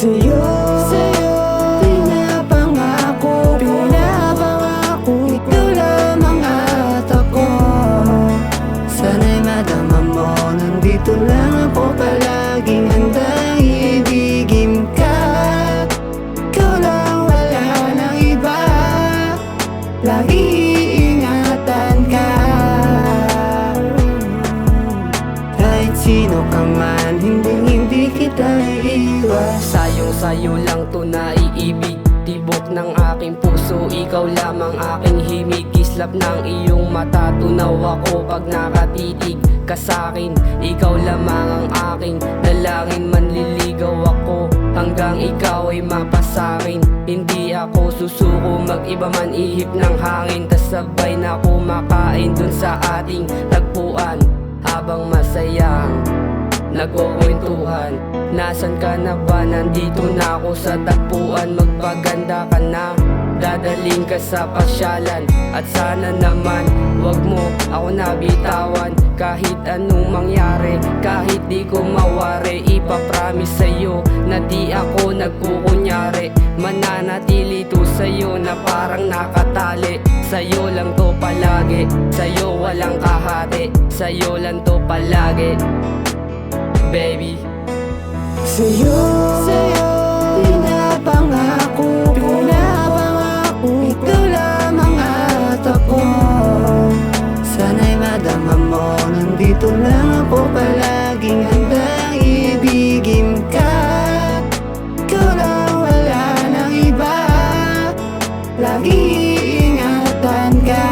Sa'yo pinapangako, ikaw lamang at ako. Sana'y madama mo, nandito lang ako, palaging handang ibigin ka. Ikaw lang, wala nang iba, lagi iingatan ka. Kahit sino ka man, hindi kita iiwas. Sa'yo lang to naiibig, tibok ng aking puso, ikaw lamang aking himig. Kislap ng iyong mata, tunaw ako pag nakatitig ka sa'kin. Ikaw lamang ang aking dalangin, manliligaw ako hanggang ikaw ay mapasakin. Hindi ako susuko, mag-iba man ihip ng hangin, tas sabay na kumakain dun sa ating tagpuan. Habang masayang nagkukwentuhan, nasan ka na ba? Nandito na ako sa tagpuan. Magpaganda ka na, dadaling ka sa pasyalan. At sana naman wag mo ako nabitawan. Kahit anong mangyari, kahit di ko mawari, ipapromise sa'yo na di ako nagkukunyari. Mananatili to sa'yo na parang nakatali. Sa'yo lang to palagi, sa'yo walang kahati, sa'yo lang to palagi, baby. Sa'yo pinapangako, ikaw lamang at ako. Sana'y madama mo, nandito lang ako, palaging handang ibigin ka. Ikaw lang, wala nang iba, lagi iingatan ka.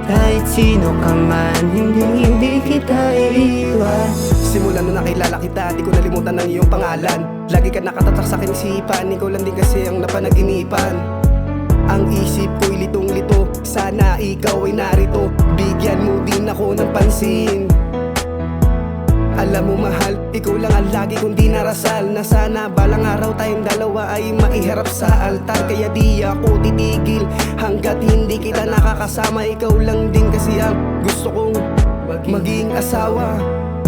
Kahit sino ka man, hindi kita iiwas. Simula nung nakilala kita, di ko nalimutan ang iyong pangalan. Lagi ka nakatatak sa aking isipan, ikaw lang din kasi ang napanaginipan. Ang isip ko'y litong-lito, sana ikaw ay narito, bigyan mo din ako ng pansin. Alam mo mahal, ikaw lang ang lagi kong dinarasal, na sana balang araw tayong dalawa ay maiharap sa altar. Kaya di ako titigil hanggat hindi kita nakakasama. Ikaw lang din kasi ang gusto kong maging asawa.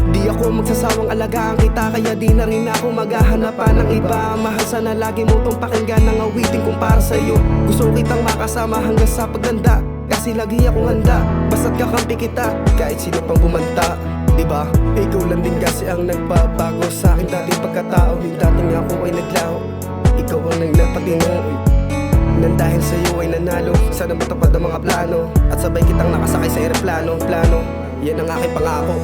Di ako magsasawang alagaan kita, kaya di na rin ako maghahanap pa ng iba. Mahal, sana lagi mo tong pakinggan ng awitin kong para sa'yo. Gusto kitang makasama hanggang sa pagtanda, kasi lagi akong handa, basta't kakampi kita kahit sino pang bumanta. Diba? Ikaw lang din kasi ang nagbabago sa aking dating pagkatao. Yung dating ako ay naglaho, ikaw ang nagpatino. Nang dahil sa'yo ay nanalo, sana matupad ang mga plano, at sabay kitang nakasakay sa eroplano. Plano, yan ang aking pangako.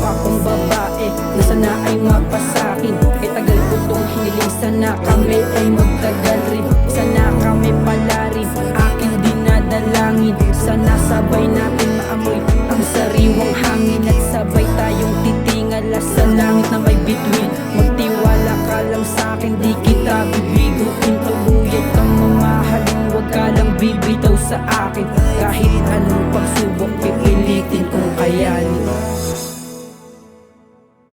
Akong babae na sana ay mapasakin, kay tagal ko tong hiniling, sana kami ay magtagal rin, sana kami pala rin aking dinadalangin. Sana sabay natin maamoy ang sariwang hangin, at sabay tayong titingala sa langit na may bituin. Magtiwala ka lang sa'kin, di kita bibiguin, tuluyan kang mamahalin, wag ka lang bibitaw sa akin. Kahit anong pagsubok pipilitin kong kayanin.